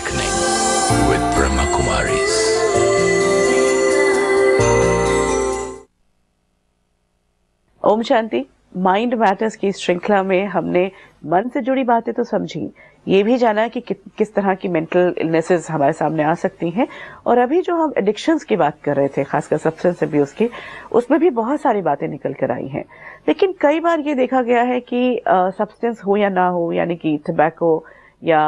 Awakening with Brahma Kumaris. ओम शांति। Mind matters की श्रृंखला में हमने मन से जुड़ी बातें तो समझी, ये भी जाना कि किस तरह की मेंटल इलनेसेस हमारे सामने आ सकती हैं। और अभी जो हम एडिक्शंस की बात कर रहे थे, खासकर सब्सटेंस अब्यूज की, उसमें भी बहुत सारी बातें निकल कर आई हैं। लेकिन कई बार ये देखा गया है कि सब्सटेंस हो या ना हो, यानी कि टबैको या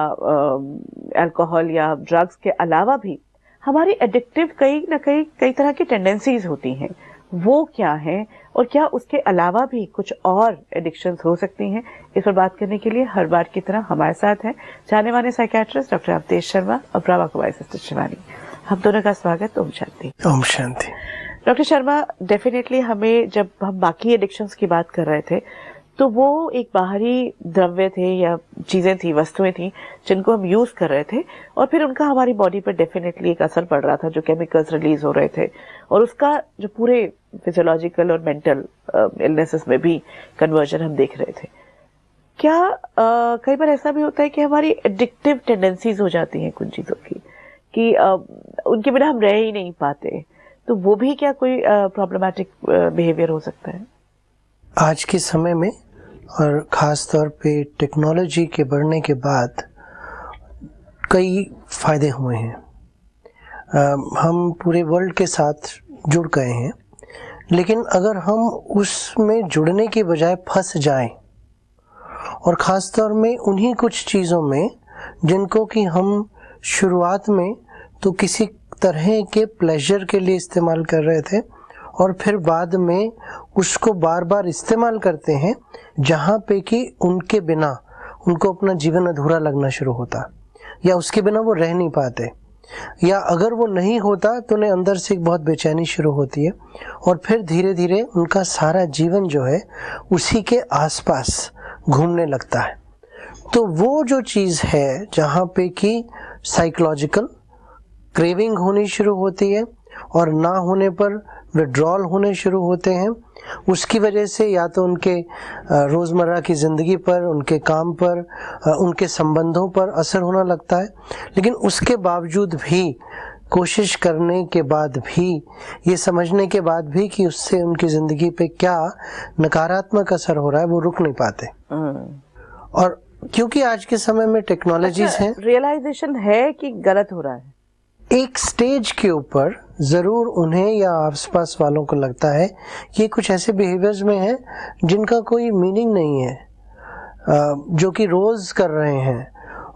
अल्कोहल या ड्रग्स के अलावा भी हमारी एडिक्टिव कई तरह की टेंडेंसीज होती हैं। वो क्या है और क्या उसके अलावा भी कुछ और एडिक्शंस हो सकती हैं? इस पर बात करने के लिए हर बार की तरह हमारे साथ हैं जाने माने साइकियाट्रिस्ट डॉक्टर अवधेश शर्मा और ब्रह्मा कुमारी सिस्टर शिवानी। हम दोनों का स्वागत। ओम शांति। ओम शांति। डॉक्टर शर्मा, डेफिनेटली हमें, जब हम बाकी एडिक्शंस की बात कर रहे थे तो वो एक बाहरी द्रव्य थे या चीजें थी, वस्तुएं थी जिनको हम यूज कर रहे थे और फिर उनका हमारी बॉडी पर डेफिनेटली एक असर पड़ रहा था, जो केमिकल्स रिलीज हो रहे थे और उसका जो पूरे फिजियोलॉजिकल और मेंटल इलनेसेस में भी कन्वर्जन हम देख रहे थे। क्या कई बार ऐसा भी होता है कि हमारी एडिक्टिव टेंडेंसीज हो जाती हैं कुछ चीजों की, कि उनके बिना हम रह ही नहीं पाते, तो वो भी क्या कोई प्रॉब्लमैटिक बिहेवियर हो सकता है? आज के समय में और ख़ास तौर पे टेक्नोलॉजी के बढ़ने के बाद कई फ़ायदे हुए हैं। हम पूरे वर्ल्ड के साथ जुड़ गए हैं, लेकिन अगर हम उसमें जुड़ने के बजाय फंस जाएं और ख़ास तौर में उन्हीं कुछ चीज़ों में जिनको कि हम शुरुआत में तो किसी तरह के प्लेजर के लिए इस्तेमाल कर रहे थे और फिर बाद में उसको बार बार इस्तेमाल करते हैं, जहाँ पे कि उनके बिना उनको अपना जीवन अधूरा लगना शुरू होता या उसके बिना वो रह नहीं पाते, या अगर वो नहीं होता तो उन्हें अंदर से एक बहुत बेचैनी शुरू होती है और फिर धीरे धीरे उनका सारा जीवन जो है उसी के आसपास घूमने लगता है। तो वो जो चीज़ है जहाँ पे कि साइकोलॉजिकल क्रेविंग होनी शुरू होती है और ना होने पर विड्रॉल होने शुरू होते हैं, उसकी वजह से या तो उनके रोज़मर्रा की ज़िंदगी पर, उनके काम पर, उनके संबंधों पर असर होना लगता है। लेकिन उसके बावजूद भी, कोशिश करने के बाद भी, ये समझने के बाद भी कि उससे उनकी ज़िंदगी पे क्या नकारात्मक असर हो रहा है, वो रुक नहीं पाते। और क्योंकि आज के समय में टेक्नोलॉजीज हैं, रियलाइजेशन है कि गलत हो रहा है, एक स्टेज के ऊपर ज़रूर उन्हें या आसपास वालों को लगता है कि कुछ ऐसे बिहेवियर्स में है जिनका कोई मीनिंग नहीं है, जो कि रोज़ कर रहे हैं।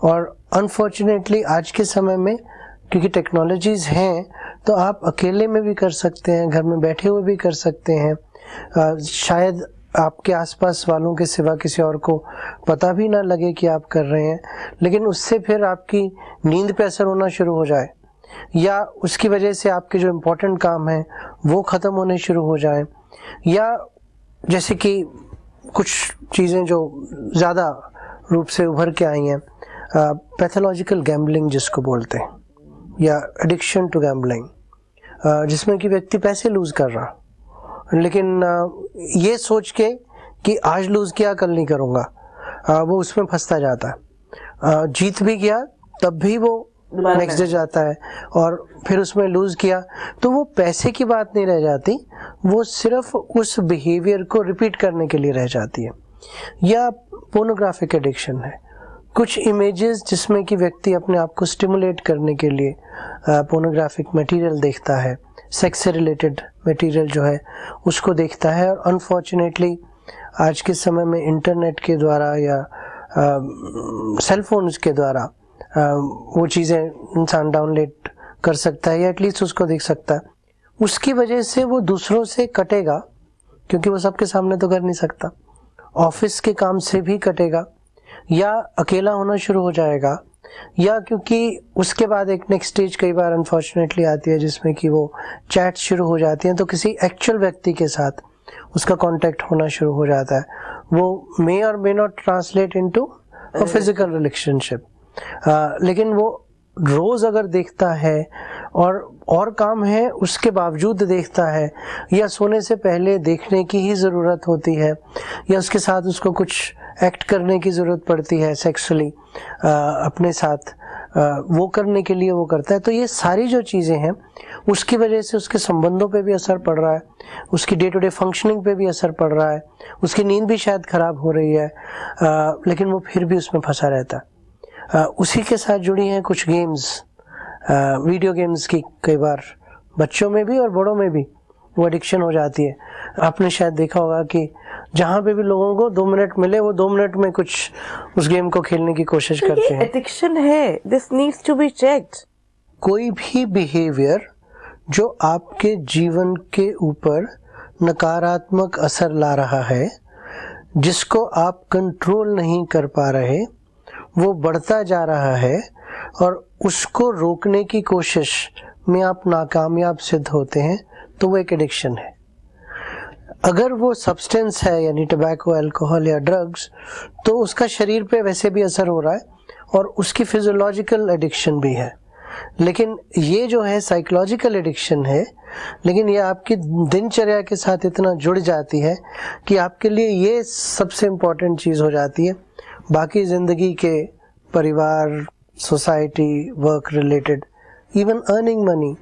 और अनफॉर्चुनेटली आज के समय में क्योंकि टेक्नोलॉजीज़ हैं तो आप अकेले में भी कर सकते हैं, घर में बैठे हुए भी कर सकते हैं। शायद आपके आसपास वालों के सिवा किसी और को पता भी ना लगे कि आप कर रहे हैं, लेकिन उससे फिर आपकी नींद पे असर होना शुरू हो जाए या उसकी वजह से आपके जो इम्पोर्टेंट काम हैं वो ख़त्म होने शुरू हो जाए, या जैसे कि कुछ चीज़ें जो ज़्यादा रूप से उभर के आई हैं, पैथोलॉजिकल गैम्बलिंग जिसको बोलते हैं, या एडिक्शन टू गैम्बलिंग, जिसमें कि व्यक्ति पैसे लूज़ कर रहा लेकिन ये सोच के कि आज लूज़ किया कल नहीं करूँगा, वो उसमें फंसता जाता है। जीत भी गया तब भी वो नेक्स्ट डे जाता है और फिर उसमें लूज किया, तो वो पैसे की बात नहीं रह जाती, वो सिर्फ उस बिहेवियर को रिपीट करने के लिए रह जाती है। या पोर्नोग्राफिक एडिक्शन है, कुछ इमेजेस जिसमें कि व्यक्ति अपने आप को स्टिमुलेट करने के लिए पोर्नोग्राफिक मटेरियल देखता है, सेक्स से रिलेटेड मटेरियल जो है उसको देखता है। और अनफॉर्चुनेटली आज के समय में इंटरनेट के द्वारा या सेल फोन्स के द्वारा वो चीज़ें इंसान डाउनलोड कर सकता है या एटलीस्ट उसको देख सकता है। उसकी वजह से वो दूसरों से कटेगा, क्योंकि वो सबके सामने तो कर नहीं सकता, ऑफिस के काम से भी कटेगा, या अकेला होना शुरू हो जाएगा, या क्योंकि उसके बाद एक नेक्स्ट स्टेज कई बार अनफॉर्चुनेटली आती है जिसमें कि वो चैट शुरू हो जाती हैं, तो किसी एक्चुअल व्यक्ति के साथ उसका कांटेक्ट होना शुरू हो जाता है। वो मे और may not translate into a physical relationship, लेकिन वो रोज अगर देखता है और काम है उसके बावजूद देखता है, या सोने से पहले देखने की ही ज़रूरत होती है, या उसके साथ उसको कुछ एक्ट करने की ज़रूरत पड़ती है सेक्सुअली अपने साथ, वो करने के लिए वो करता है। तो ये सारी जो चीज़ें हैं उसकी वजह से उसके संबंधों पे भी असर पड़ रहा है, उसकी डे टू डे फंक्शनिंग पे भी असर पड़ रहा है, उसकी नींद भी शायद ख़राब हो रही है, लेकिन वो फिर भी उसमें फंसा रहता है। उसी के साथ जुड़ी हैं कुछ गेम्स, वीडियो गेम्स की कई बार बच्चों में भी और बड़ों में भी वो एडिक्शन हो जाती है। आपने शायद देखा होगा कि जहाँ पे भी लोगों को 2 मिनट मिले वो 2 मिनट में कुछ उस गेम को खेलने की कोशिश करते हैं। एडिक्शन है, this needs to be checked. कोई भी बिहेवियर जो आपके जीवन के ऊपर नकारात्मक असर ला रहा है, जिसको आप कंट्रोल नहीं कर पा रहे, वो बढ़ता जा रहा है और उसको रोकने की कोशिश में आप नाकामयाब सिद्ध होते हैं, तो वो एक एडिक्शन है। अगर वो सब्सटेंस है यानी टबैको, अल्कोहल या ड्रग्स, तो उसका शरीर पे वैसे भी असर हो रहा है और उसकी फिजियोलॉजिकल एडिक्शन भी है। लेकिन ये जो है साइकोलॉजिकल एडिक्शन है, लेकिन ये आपकी दिनचर्या के साथ इतना जुड़ जाती है कि आपके लिए ये सबसे इम्पोर्टेंट चीज़ हो जाती है। बाकी ज़िंदगी के परिवार, society, work related, even earning money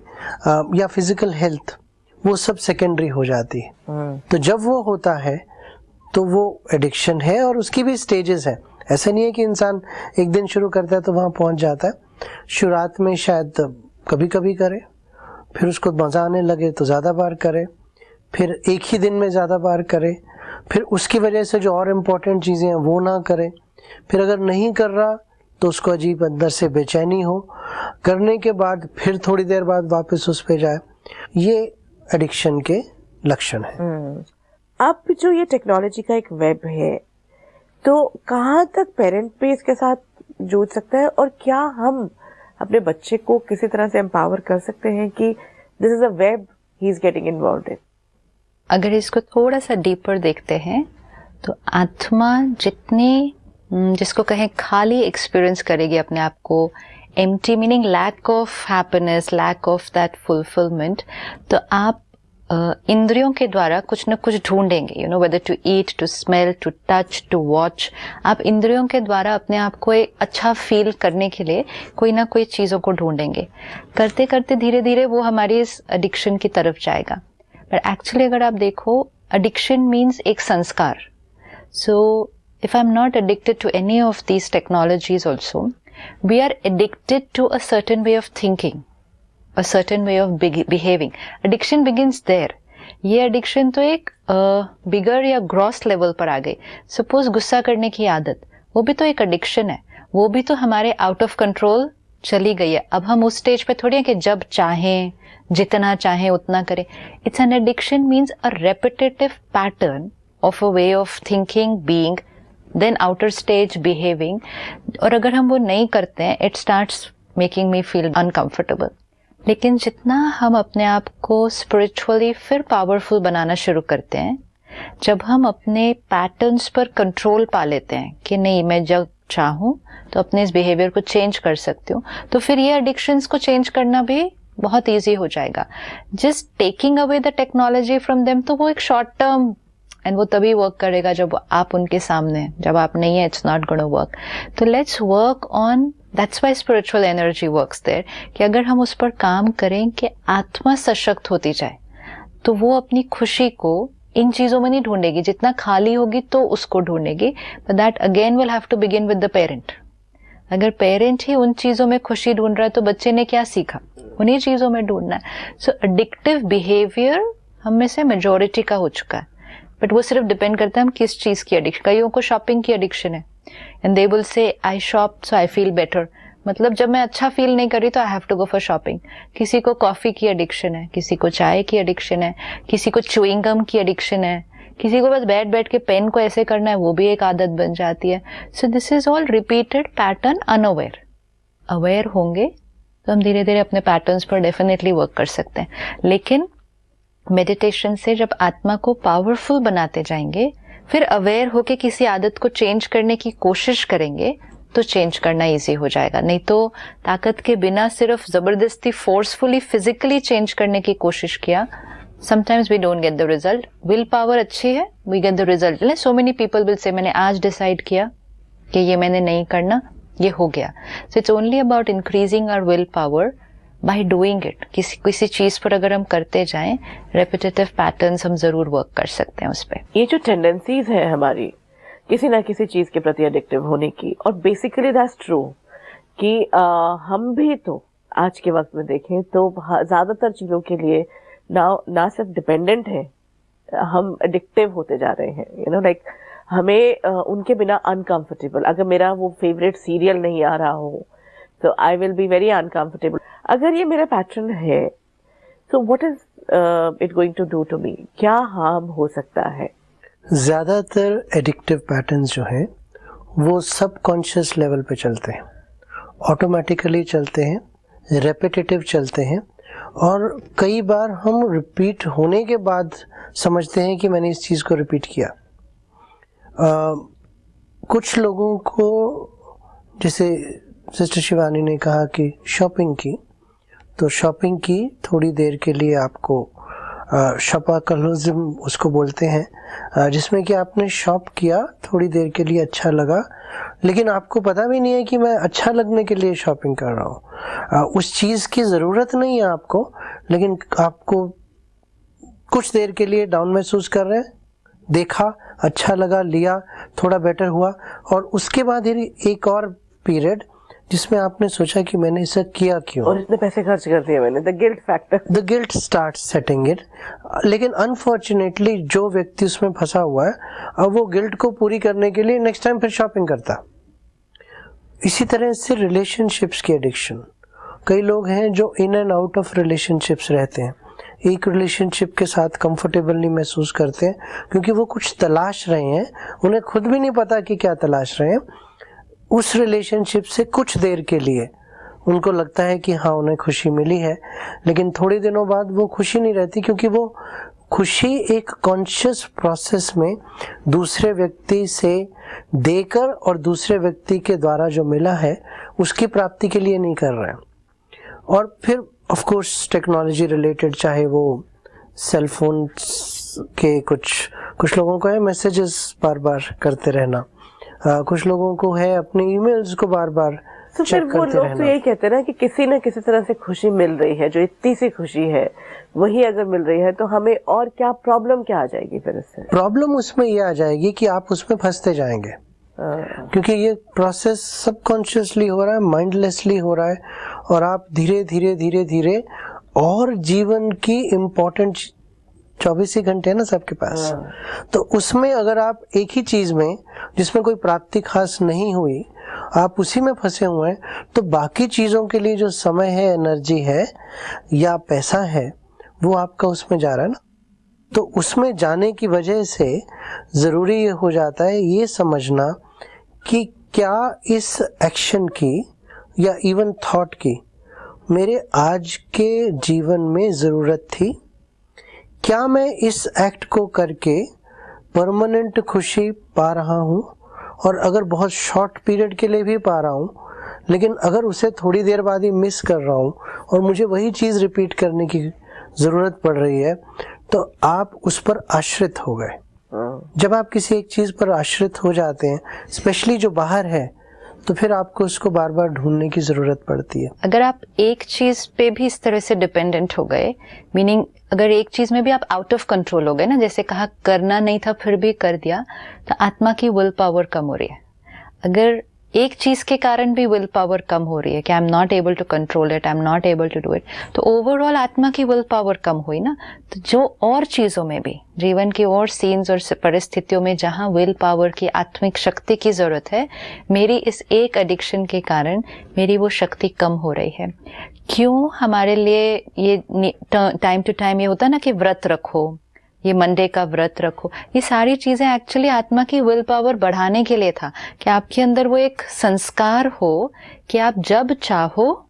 या फिजिकल हेल्थ, वो सब सेकेंडरी हो जाती है। तो जब वो होता है तो वो एडिक्शन है और उसकी भी स्टेजेस हैं। ऐसा नहीं है कि इंसान एक दिन शुरू करता है तो वहाँ पहुँच जाता है। शुरुआत में शायद कभी कभी करे, फिर उसको मज़ा आने लगे तो ज़्यादा बार करे, फिर एक ही दिन में ज़्यादा बार करे, फिर उसकी वजह से जो और इम्पोर्टेंट चीज़ें हैं वो ना करे, फिर अगर नहीं कर रहा तो उसको अजीब अंदर से बेचैनी हो, करने के बाद फिर थोड़ी देर बाद वापस उस पे जाए। ये एडिक्शन के लक्षण है। अब जो ये टेक्नोलॉजी का एक वेब है, तो कहाँ तक पेरेंट भी इसके साथ जुड़ सकता है और क्या हम अपने बच्चे को किसी तरह से एम्पावर कर सकते हैं कि this is a web he is getting involved इन? अगर इसको थोड़ा सा डीपर देखते हैं तो आत्मा जितनी जिसको कहें खाली एक्सपीरियंस करेगी अपने आप को, empty meaning lack of happiness, lack of that fulfilment, तो आप इंद्रियों के द्वारा कुछ न कुछ ढूंढेंगे, you know, whether to eat, to smell, to touch, to watch. आप इंद्रियों के द्वारा अपने आप को एक अच्छा फील करने के लिए कोई ना कोई चीज़ों को ढूंढेंगे। करते करते धीरे धीरे वो हमारी इस एडिक्शन की तरफ जाएगा। पर एक्चुअली अगर आप देखो, एडिक्शन मीन्स एक संस्कार। सो if I'm not addicted to any of these technologies also, we are addicted to a certain way of thinking, a certain way of behaving. Addiction begins there. ये addiction तो एक bigger या gross level पर आ गई। Suppose गुस्सा करने की आदत, वो भी तो एक addiction है, वो भी तो हमारे out of control चली गई है। अब हम उस स्टेज पे थोड़ी हैं कि जब चाहें, जितना चाहें उतना करें। It's an addiction means a repetitive pattern of a way of thinking, being, then outer stage behaving, और अगर हम वो नहीं करते हैं, it starts making me feel uncomfortable. लेकिन जितना हम अपने आप को spiritually फिर powerful बनाना शुरू करते हैं, जब हम अपने patterns पर control पा लेते हैं कि नहीं, मैं जब चाहूँ तो अपने इस behavior को change कर सकती हूँ, तो फिर ये addictions को change करना भी बहुत easy हो जाएगा। Just taking away the technology from them, तो वो एक short term, एंड वो तभी वर्क करेगा जब आप उनके सामने हैं। जब आप नहीं है, इट्स नॉट गोना वर्क। तो let's work on, that's why spiritual energy works there, कि अगर हम उस पर काम करें कि आत्मा सशक्त होती जाए, तो वो अपनी खुशी को इन चीजों में नहीं ढूंढेगी। जितना खाली होगी तो उसको ढूंढेगी, but that again will have to begin with the parent. अगर पेरेंट ही उन चीजों में खुशी ढूंढ रहा है तो बच्चे ने क्या सीखा? उन्हीं चीजों में ढूंढना है। सो एडिक्टिव बिहेवियर हम में से मेजोरिटी का हो चुका है, बट वो सिर्फ डिपेंड करता है हम किस चीज की एडिक्शन। कईयों को शॉपिंग की एडिक्शन है, and they will say I shop so I feel better, मतलब जब मैं अच्छा फील नहीं कर रही तो I have to go for shopping. किसी को कॉफी की एडिक्शन है, किसी को चाय की एडिक्शन है, किसी को च्युइंग गम की एडिक्शन है, किसी को बस बैठ बैठ के पेन को ऐसे करना है, वो भी एक आदत बन जाती है। So this is all repeated pattern unaware. Aware होंगे तो हम धीरे धीरे अपने पैटर्न्स पर डेफिनेटली वर्क कर सकते हैं। लेकिन मेडिटेशन से जब आत्मा को पावरफुल बनाते जाएंगे, फिर अवेयर होके किसी आदत को चेंज करने की कोशिश करेंगे, तो चेंज करना इजी हो जाएगा। नहीं तो ताकत के बिना सिर्फ जबरदस्ती फोर्सफुली फिजिकली चेंज करने की कोशिश किया, sometimes we don't get the result. Will power अच्छी है, we get the result. So many people will say मैंने आज डिसाइड किया कि ये मैंने नहीं करना, ये हो गया. So it's only about increasing our willpower by doing it. किसी चीज पर अगर हम करते जाएं, repetitive patterns हम जरूर वर्क कर सकते हैं उस पे. ये जो टेंडेंसीज है हमारी किसी ना किसी चीज के प्रति एडिक्टिव होने की, और बेसिकली दैट्स ट्रू कि हम भी तो आज के वक्त में देखें तो ज्यादातर चीजों के लिए ना सिर्फ डिपेंडेंट है, हम एडिक्टिव होते जा रहे हैं. यू नो लाइक हमें उनके बिना अनकंफर्टेबल, अगर मेरा वो फेवरेट सीरियल नहीं आ रहा हो तो I will be very uncomfortable. अगर ये मेरा पैटर्न है तो what is it going to do to me? क्या हार्म हो सकता है? ज़्यादातर एडिक्टिव पैटर्न्स जो हैं वो सबकॉन्शियस लेवल पे चलते हैं, ऑटोमेटिकली चलते हैं, रेपिटेटिव चलते हैं, और कई बार हम रिपीट होने के बाद समझते हैं कि मैंने इस चीज़ को रिपीट किया. कुछ लोगों को, जैसे सिस्टर शिवानी ने कहा कि शॉपिंग की, तो शॉपिंग की थोड़ी देर के लिए आपको शॉपाकलिज्म उसको बोलते हैं, जिसमें कि आपने शॉप किया, थोड़ी देर के लिए अच्छा लगा, लेकिन आपको पता भी नहीं है कि मैं अच्छा लगने के लिए शॉपिंग कर रहा हूँ. उस चीज़ की ज़रूरत नहीं है आपको, लेकिन आपको कुछ देर के लिए डाउन महसूस कर रहे हैं, देखा, अच्छा लगा, लिया, थोड़ा बेटर हुआ, और उसके बाद एक और पीरियड जिसमें आपने सोचा कि मैंने इसे किया क्यों, और इतने पैसे खर्च कर दिए मैंने. The guilt factor, the guilt start setting it. लेकिन अनफॉर्चुनेटली जो व्यक्ति उसमें फंसा हुआ है, अब वो गिल्ट को पूरी करने के लिए नेक्स्ट टाइम फिर शॉपिंग करता. इसी तरह से रिलेशनशिप्स की एडिक्शन, कई लोग हैं जो in and out of relationships रहते हैं, एक रिलेशनशिप के साथ कंफर्टेबल नहीं महसूस करते हैं क्योंकि वो कुछ तलाश रहे हैं, उन्हें खुद भी नहीं पता कि क्या तलाश रहे हैं. उस रिलेशनशिप से कुछ देर के लिए उनको लगता है कि हाँ उन्हें खुशी मिली है, लेकिन थोड़े दिनों बाद वो खुशी नहीं रहती, क्योंकि वो खुशी एक कॉन्शियस प्रोसेस में दूसरे व्यक्ति से देकर और दूसरे व्यक्ति के द्वारा जो मिला है उसकी प्राप्ति के लिए नहीं कर रहे हैं. और फिर ऑफ कोर्स टेक्नोलॉजी रिलेटेड, चाहे वो सेल फोन के कुछ लोगों को है मैसेजेस बार बार करते रहना, कुछ लोगों को है अपने ईमेल्स को बार बार चेक करते रहना. तो लोग तो यही कहते हैं ना कि किसी न किसी तरह से खुशी मिल रही है, जो इतनी सी खुशी है वही अगर मिल रही है तो हमें और क्या प्रॉब्लम क्या आ जाएगी? फिर इससे प्रॉब्लम उसमें ये आ जाएगी कि आप उसमें फंसते जाएंगे, क्योंकि ये प्रोसेस सबकॉन्शियसली हो रहा है, माइंडलेसली हो रहा है, और आप धीरे धीरे धीरे धीरे, और जीवन की इम्पोर्टेंट 24 ही घंटे है ना सबके पास, तो उसमें अगर आप एक ही चीज में जिसमें कोई प्राप्ति खास नहीं हुई, आप उसी में फंसे हुए हैं, तो बाकी चीजों के लिए जो समय है, एनर्जी है या पैसा है, वो आपका उसमें जा रहा है ना. तो उसमें जाने की वजह से जरूरी ये हो जाता है ये समझना कि क्या इस एक्शन की या इवन थॉट की मेरे आज के जीवन में जरूरत थी. क्या मैं इस एक्ट को करके परमानेंट खुशी पा रहा हूँ, और अगर बहुत शॉर्ट पीरियड के लिए भी पा रहा हूँ, लेकिन अगर उसे थोड़ी देर बाद ही मिस कर रहा हूँ और मुझे वही चीज़ रिपीट करने की ज़रूरत पड़ रही है, तो आप उस पर आश्रित हो गए. जब आप किसी एक चीज़ पर आश्रित हो जाते हैं, स्पेशली जो बाहर है, तो फिर आपको उसको बार बार ढूंढने की जरूरत पड़ती है. अगर आप एक चीज पे भी इस तरह से डिपेंडेंट हो गए, मीनिंग अगर एक चीज में भी आप आउट ऑफ कंट्रोल हो गए ना, जैसे कहा करना नहीं था फिर भी कर दिया, तो आत्मा की विल पावर कम हो रही है. अगर एक चीज के कारण भी विल पावर कम हो रही है कि I am not able to control it, I am not able to do it, तो ओवरऑल आत्मा की विल पावर कम हुई ना. तो जो और चीजों में भी, जीवन की और सीन्स और परिस्थितियों में जहां विल पावर की, आत्मिक शक्ति की जरूरत है, मेरी इस एक एडिक्शन के कारण मेरी वो शक्ति कम हो रही है. क्यों हमारे लिए ये टाइम टू टाइम ये होता है ना कि व्रत रखो, ये मंडे का व्रत रखो, ये सारी चीजें एक्चुअली आत्मा की विल पावर बढ़ाने के लिए था, कि आपके अंदर वो एक संस्कार हो कि आप जब चाहो,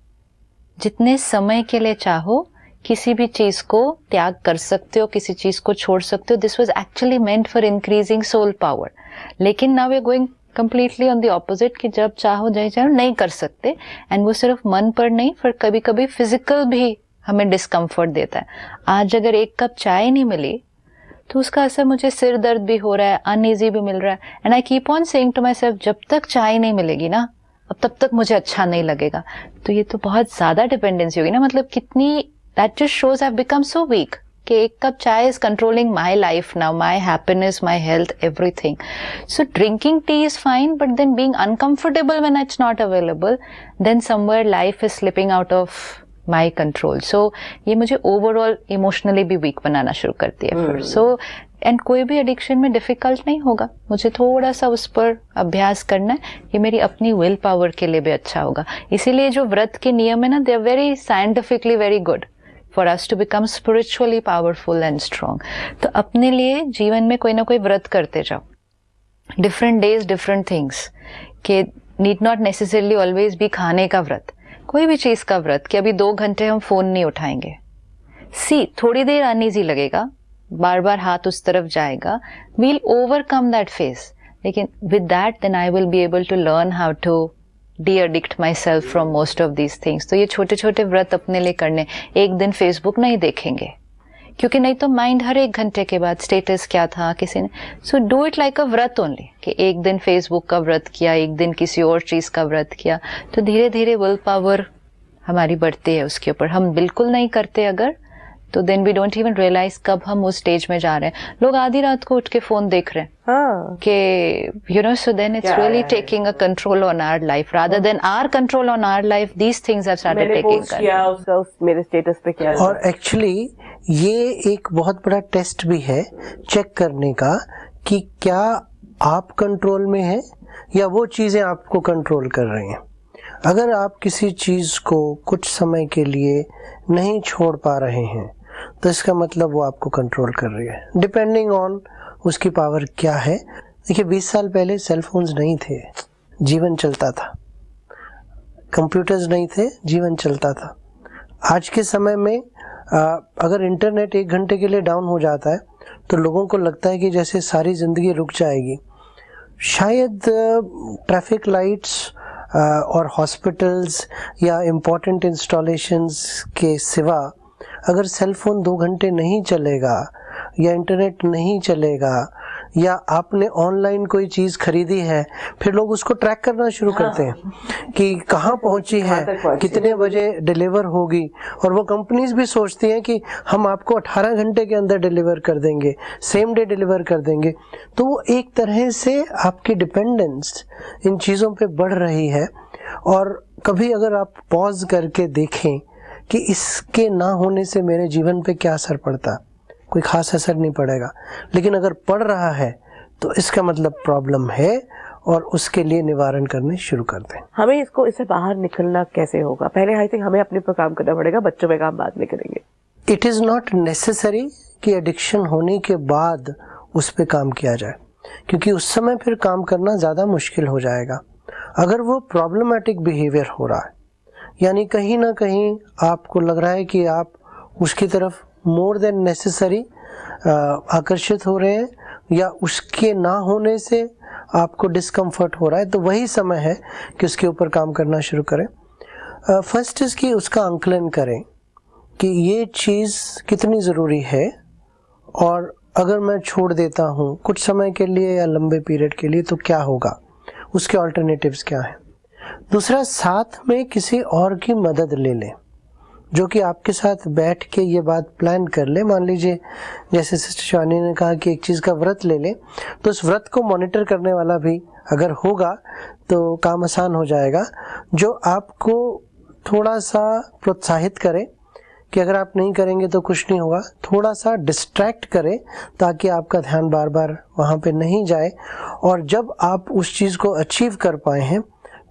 जितने समय के लिए चाहो, किसी भी चीज को त्याग कर सकते हो, किसी चीज को छोड़ सकते हो. This was actually meant for increasing soul power. लेकिन now we are going completely on the opposite, कि जब चाहो जय चाहो नहीं कर सकते. एंड वो सिर्फ मन पर नहीं, फिर कभी कभी फिजिकल भी हमें डिस्कम्फर्ट देता है. आज अगर एक कप चाय नहीं मिली तो उसका असर मुझे सिर दर्द भी हो रहा है, अनईजी भी मिल रहा है. And I keep on saying to myself, जब तक चाय नहीं मिलेगी ना, अब तब तक मुझे अच्छा नहीं लगेगा। तो ये तो बहुत ज्यादा डिपेंडेंसी होगी ना, मतलब कितनी, that just shows I have become so weak कि एक cup chai is controlling my life now, my happiness, my health, everything. So drinking tea is fine, but then being uncomfortable when it's not available, then somewhere life is slipping out of my control. So ये मुझे overall emotionally भी weak बनाना शुरू करती है फिर। So and कोई भी एडिक्शन में डिफिकल्ट नहीं होगा, मुझे थोड़ा सा उस पर अभ्यास करना है, ये मेरी अपनी विल पावर के लिए भी अच्छा होगा। इसीलिए जो व्रत के नियम है ना, they are very scientifically very good for us to become spiritually powerful and strong. तो अपने लिए जीवन में कोई ना कोई व्रत करते जाओ, डिफरेंट डेज डिफरेंट थिंग्स, के नीड नॉट नेसेसरली ऑलवेज भी खाने का व्रत, कोई भी चीज का व्रत कि अभी 2 घंटे हम फोन नहीं उठाएंगे। थोड़ी देर अनईजी लगेगा, बार बार हाथ उस तरफ जाएगा, वील ओवरकम दैट फेज, लेकिन with that then I will be able to learn how to de addict myself from most of these things. तो ये छोटे छोटे व्रत अपने लिए करने, एक दिन फेसबुक नहीं देखेंगे, क्योंकि नहीं तो माइंड हर 1 घंटे के बाद स्टेटस क्या था किसी ने, सो डू इट लाइक अ व्रत ओनली, कि एक दिन फेसबुक का व्रत किया, एक दिन किसी और चीज का व्रत किया, तो धीरे धीरे विल पावर हमारी बढ़ती है उसके ऊपर। हम बिल्कुल नहीं करते अगर, तो then we don't even realise कब हम उस स्टेज में जा रहे हैं। लोग आधी रात को उठ के फोन देख रहे हैं कि you know, so then it's really taking a control on our life rather than our control on our life. These things have started taking मेरे स्टेटस पे क्या है। और एक्चुअली ये एक बहुत बड़ा टेस्ट भी है चेक करने का कि क्या आप कंट्रोल में हैं या वो चीजें आपको कंट्रोल कर रही हैं। अगर आप किसी चीज को कुछ समय के लिए नहीं छोड़ पा रहे हैं तो इसका मतलब वो आपको कंट्रोल कर रही है, डिपेंडिंग ऑन उसकी पावर क्या है। देखिए 20 साल पहले सेल फोन्स नहीं थे, जीवन चलता था, कंप्यूटर्स नहीं थे, जीवन चलता था। आज के समय में अगर इंटरनेट 1 घंटे के लिए डाउन हो जाता है तो लोगों को लगता है कि जैसे सारी जिंदगी रुक जाएगी। शायद ट्रैफिक लाइट्स और हॉस्पिटल्स या इम्पोर्टेंट इंस्टॉलेशंस के सिवा अगर सेल फोन 2 घंटे नहीं चलेगा या इंटरनेट नहीं चलेगा या आपने ऑनलाइन कोई चीज खरीदी है, फिर लोग उसको ट्रैक करना शुरू करते हैं कि कहाँ पहुंची है, कितने बजे डिलीवर होगी। और वो कंपनीज भी सोचती हैं कि हम आपको 18 घंटे के अंदर डिलीवर कर देंगे, सेम डे डिलीवर कर देंगे। तो वो एक तरह से आपकी डिपेंडेंस इन चीज़ों पे बढ़ रही है। और कभी अगर आप पॉज करके देखें कि इसके ना होने से मेरे जीवन पे क्या असर पड़ता, कोई खास असर नहीं पड़ेगा, लेकिन अगर पड़ रहा है तो इसका मतलब प्रॉब्लम है और उसके लिए निवारण करने शुरू कर दें। हमें इससे बाहर निकलना कैसे होगा? पहले आई थिंक हमें अपने पर काम करना पड़ेगा, बच्चों पे काम बाद में करेंगे। इट इज़ नॉट नेसेसरी कि एडिक्शन होने के बाद उस पर काम किया जाए, क्योंकि उस समय फिर काम करना ज़्यादा मुश्किल हो जाएगा। अगर वो प्रॉब्लमेटिक बिहेवियर हो रहा है, यानी कहीं ना कहीं आपको लग रहा है कि आप उसकी तरफ मोर देन नेसेसरी आकर्षित हो रहे हैं या उसके ना होने से आपको डिस्कम्फर्ट हो रहा है, तो वही समय है कि उसके ऊपर काम करना शुरू करें। फर्स्ट इज़ कि उसका आंकलन करें कि ये चीज़ कितनी ज़रूरी है, और अगर मैं छोड़ देता हूँ कुछ समय के लिए या लंबे पीरियड के लिए तो क्या होगा, उसके ऑल्टरनेटिव्स क्या हैं। दूसरा, साथ में किसी और की मदद ले लें जो कि आपके साथ बैठ के ये बात प्लान कर ले। मान लीजिए जैसे सिस्टर शिवानी ने कहा कि एक चीज़ का व्रत ले लें, तो उस व्रत को मॉनिटर करने वाला भी अगर होगा तो काम आसान हो जाएगा, जो आपको थोड़ा सा प्रोत्साहित करे कि अगर आप नहीं करेंगे तो कुछ नहीं होगा, थोड़ा सा डिस्ट्रैक्ट करे ताकि आपका ध्यान बार बार वहाँ पे नहीं जाए। और जब आप उस चीज़ को अचीव कर पाए हैं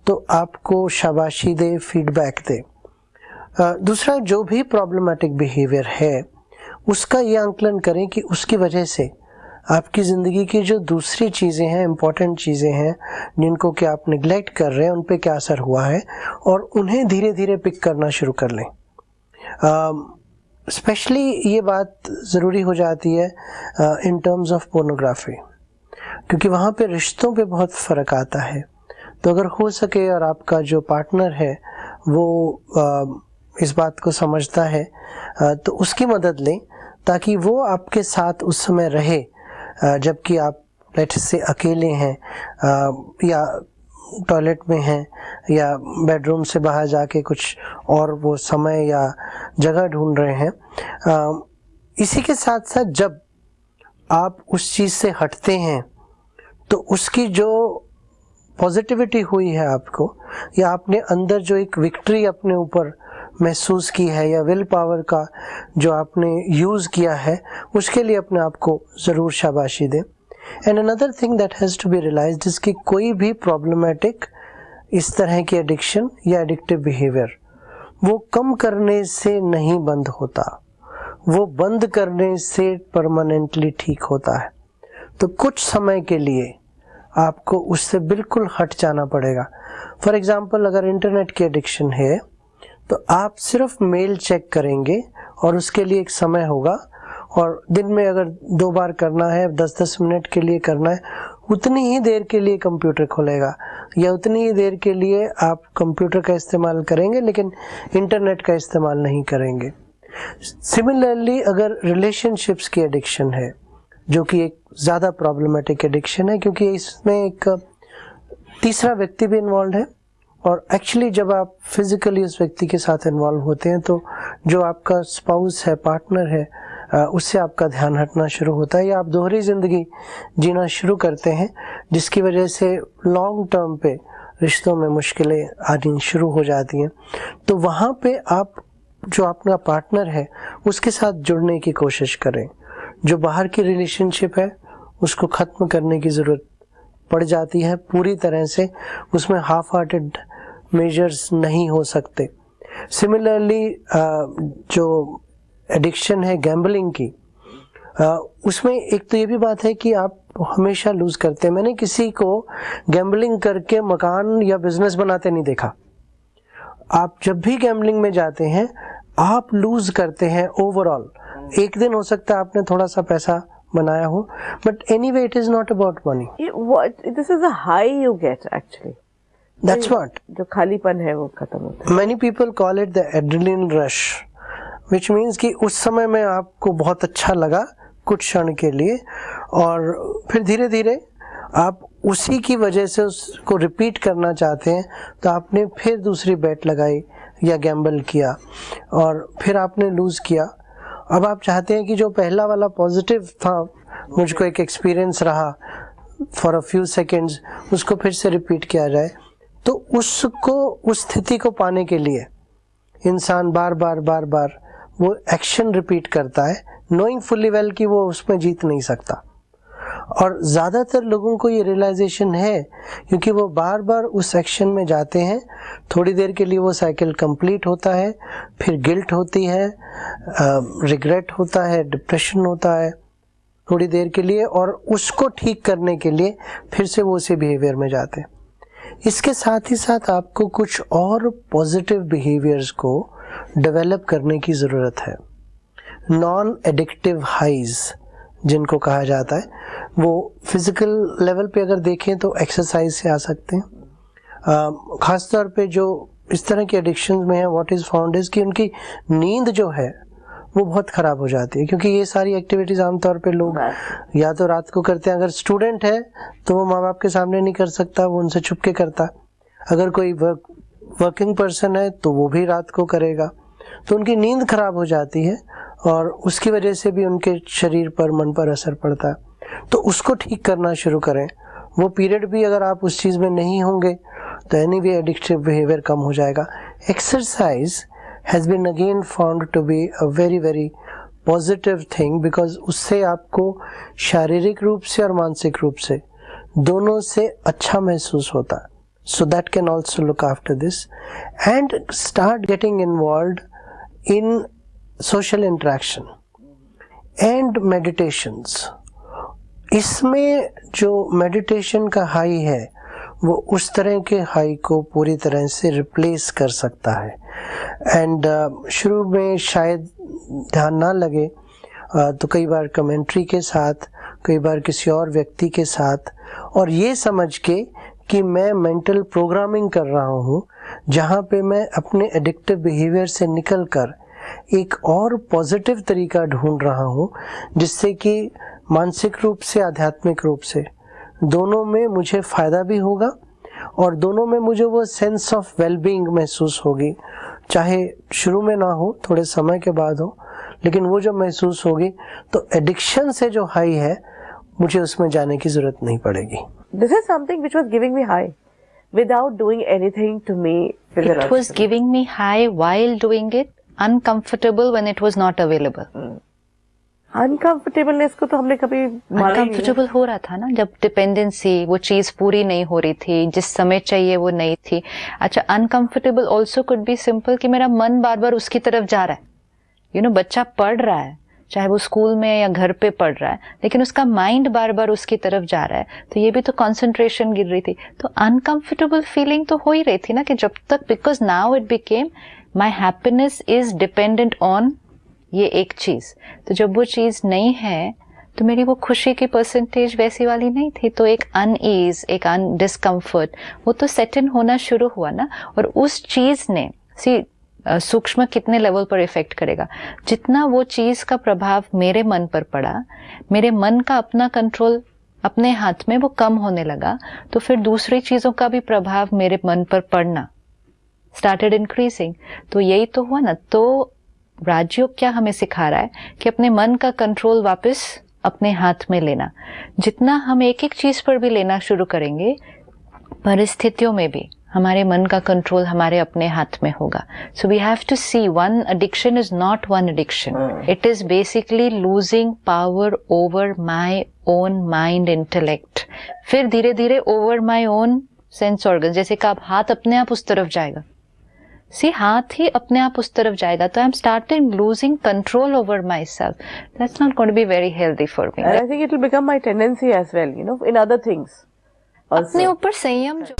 तो आपको शाबाशी दे, फीडबैक दे। दूसरा, जो भी प्रॉब्लमेटिक बिहेवियर है उसका ये आंकलन करें कि उसकी वजह से आपकी ज़िंदगी की जो दूसरी चीज़ें हैं, इम्पॉर्टेंट चीज़ें हैं जिनको कि आप निगलेक्ट कर रहे हैं, उन पे क्या असर हुआ है, और उन्हें धीरे धीरे पिक करना शुरू कर लें। स्पेशली ये बात ज़रूरी हो जाती है इन टर्म्स ऑफ पोर्नोग्राफी, क्योंकि वहाँ पे रिश्तों पे बहुत फ़र्क आता है। तो अगर हो सके और आपका जो पार्टनर है वो इस बात को समझता है तो उसकी मदद लें ताकि वो आपके साथ उस समय रहे जबकि आप लेट्स से अकेले हैं या टॉयलेट में हैं या बेडरूम से बाहर जाके कुछ और वो समय या जगह ढूंढ रहे हैं, इसी के साथ साथ जब आप उस चीज़ से हटते हैं तो उसकी जो पॉजिटिविटी हुई है आपको, या आपने अंदर जो एक विक्ट्री अपने ऊपर महसूस की है, या विल पावर का जो आपने यूज़ किया है, उसके लिए अपने आप को ज़रूर शाबाशी दें। And another thing that has to be realised is कि कोई भी प्रॉब्लमेटिक इस तरह की एडिक्शन या एडिक्टिव बिहेवियर वो कम करने से नहीं बंद होता, वो बंद करने से परमानेंटली ठीक होता है। तो कुछ समय के लिए आपको उससे बिल्कुल हट जाना पड़ेगा। फॉर एग्जाम्पल, अगर इंटरनेट की एडिक्शन है तो आप सिर्फ मेल चेक करेंगे और उसके लिए एक समय होगा, और दिन में अगर 2 बार करना है, 10-10 मिनट के लिए करना है, उतनी ही देर के लिए कंप्यूटर खोलेगा या उतनी ही देर के लिए आप कंप्यूटर का इस्तेमाल करेंगे, लेकिन इंटरनेट का इस्तेमाल नहीं करेंगे। सिमिलरली, अगर रिलेशनशिप्स की एडिक्शन है, जो कि एक ज़्यादा प्रॉब्लमेटिक एडिक्शन है, क्योंकि इसमें एक तीसरा व्यक्ति भी इन्वॉल्व है, और एक्चुअली जब आप फिजिकली उस व्यक्ति के साथ इन्वॉल्व होते हैं तो जो आपका स्पाउस है, पार्टनर है, उससे आपका ध्यान हटना शुरू होता है, या आप दोहरी ज़िंदगी जीना शुरू करते हैं, जिसकी वजह से लॉन्ग टर्म पे रिश्तों में मुश्किलें आनी शुरू हो जाती हैं। तो वहाँ पे आप जो आपका पार्टनर है उसके साथ जुड़ने की कोशिश करें। जो बाहर की रिलेशनशिप है उसको ख़त्म करने की ज़रूरत पड़ जाती है, पूरी तरह से उसमें हाफ हार्टेड मेजर्स नहीं हो सकते। सिमिलरली जो एडिक्शन है गैम्बलिंग की, उसमें एक तो ये भी बात है कि आप हमेशा लूज़ करते हैं। मैंने किसी को गैम्बलिंग करके मकान या बिजनेस बनाते नहीं देखा। आप जब भी गैम्बलिंग में जाते हैं आप लूज़ करते हैं ओवरऑल। एक दिन हो सकता है आपने थोड़ा सा पैसा बनाया हो, but anyway it is not about money. This is a high you get actually, that's what, जो खालीपन है वो खत्म होता है। Many people call it the adrenaline rush, which means कि उस समय में आपको बहुत अच्छा लगा कुछ क्षण के लिए, और फिर धीरे धीरे आप उसी की वजह से उसको रिपीट करना चाहते हैं, तो आपने फिर दूसरी बेट लगाई या गैम्बल किया और फिर आपने लूज़ किया। अब आप चाहते हैं कि जो पहला वाला पॉजिटिव था, मुझको एक एक्सपीरियंस रहा फॉर अ फ्यू सेकेंड्स, उसको फिर से रिपीट किया जाए। तो उसको, उस स्थिति को पाने के लिए इंसान बार बार वो एक्शन रिपीट करता है, नोइंग फुली वेल कि वो उसमें जीत नहीं सकता। और ज़्यादातर लोगों को ये रियलाइजेशन है, क्योंकि वो बार बार उस एक्शन में जाते हैं, थोड़ी देर के लिए वो साइकिल कंप्लीट होता है, फिर गिल्ट होती है, रिग्रेट होता है, डिप्रेशन होता है थोड़ी देर के लिए, और उसको ठीक करने के लिए फिर से वो उसी बिहेवियर में जाते हैं। इसके साथ ही साथ आपको कुछ और पॉजिटिव बिहेवियर्स को डेवलप करने की ज़रूरत है। नॉन एडिक्टिव हाइज जिनको कहा जाता है, वो फिजिकल लेवल पे अगर देखें तो एक्सरसाइज से आ सकते हैं। ख़ास तौर पे जो इस तरह के एडिक्शन में है, व्हाट इज़ फाउंड इज़ कि उनकी नींद जो है वो बहुत ख़राब हो जाती है, क्योंकि ये सारी एक्टिविटीज़ आमतौर पे लोग या तो रात को करते हैं। अगर स्टूडेंट है तो वो माँ बाप के सामने नहीं कर सकता, वो उनसे छुप के करता। अगर कोई वर्किंग पर्सन है तो वो भी रात को करेगा, तो उनकी नींद खराब हो जाती है और उसकी वजह से भी उनके शरीर पर, मन पर असर पड़ता है। तो उसको ठीक करना शुरू करें। वो पीरियड भी अगर आप उस चीज़ में नहीं होंगे तो एनीवे एडिक्टिव बिहेवियर कम हो जाएगा। Exercise has been again found to be a very very positive thing, because उससे आपको शारीरिक रूप से और मानसिक रूप से दोनों से अच्छा महसूस होता है। So that can also look after this and start getting involved in social interaction and meditations. इसमें जो मेडिटेशन का हाई है वो उस तरह के हाई को पूरी तरह से रिप्लेस कर सकता है। एंड शुरू में शायद ध्यान ना लगे, तो कई बार कमेंट्री के साथ, कई बार किसी और व्यक्ति के साथ, और ये समझ के कि मैं मेंटल प्रोग्रामिंग कर रहा हूँ, जहाँ पे मैं अपने एडिक्टिव बिहेवियर से निकलकर एक और पॉजिटिव तरीका ढूंढ रहा हूँ, जिससे कि मानसिक रूप से, आध्यात्मिक रूप से दोनों में मुझे फ़ायदा भी होगा और दोनों में मुझे वो सेंस ऑफ वेलबींग महसूस होगी, चाहे शुरू में ना हो, थोड़े समय के बाद हो, लेकिन वो जब महसूस होगी तो एडिक्शन से जो हाई है मुझे उसमें जाने की जरूरत नहीं पड़ेगी. This is something which was giving me high without doing anything to me. It was giving me high while doing it, uncomfortable when it was not available. Uncomfortableness को तो हमने कभी अनकंफर्टेबल हो रहा था ना, जब डिपेंडेंसी, वो चीज पूरी नहीं हो रही थी, जिस समय चाहिए वो नहीं थी. अच्छा, uncomfortable also could be simple कि मेरा मन बार बार उसकी तरफ जा रहा है. यू नो, बच्चा पढ़ रहा है, चाहे वो स्कूल में या घर पे पढ़ रहा है, लेकिन उसका माइंड बार बार उसकी तरफ जा रहा है, तो ये भी तो कंसंट्रेशन गिर रही थी. तो अनकंफर्टेबल फीलिंग तो हो ही रही थी ना, कि जब तक, because now it became my happiness is dependent on ये एक चीज. तो जब वो चीज नहीं है तो मेरी वो खुशी की परसेंटेज वैसी वाली नहीं थी, तो एक अनईज, एक डिस्कम्फर्ट वो तो सेट इन होना शुरू हुआ ना. और उस चीज ने सूक्ष्म कितने लेवल पर इफेक्ट करेगा, जितना वो चीज का प्रभाव मेरे मन पर पड़ा, मेरे मन का अपना कंट्रोल अपने हाथ में वो कम होने लगा, तो फिर दूसरी चीजों का भी प्रभाव मेरे मन पर पड़ना स्टार्टेड इंक्रीजिंग. तो यही तो हुआ ना. तो राजयोग क्या हमें सिखा रहा है कि अपने मन का कंट्रोल वापस अपने हाथ में लेना. जितना हम एक एक चीज पर भी लेना शुरू करेंगे, परिस्थितियों में भी हमारे मन का कंट्रोल हमारे अपने हाथ में होगा. So we have to see, one addiction is not one addiction, it is basically losing power over my own mind, intellect, फिर धीरे धीरे over my own sense organ. जैसे कि आप हाथ अपने आप उस तरफ जाएगा, हाथ ही अपने आप उस तरफ जाएगा, तो I am starting losing control over myself. That's not going to be very healthy for me. I think it will become my tendency as well, you know, in other things. अपने ऊपर संयम जो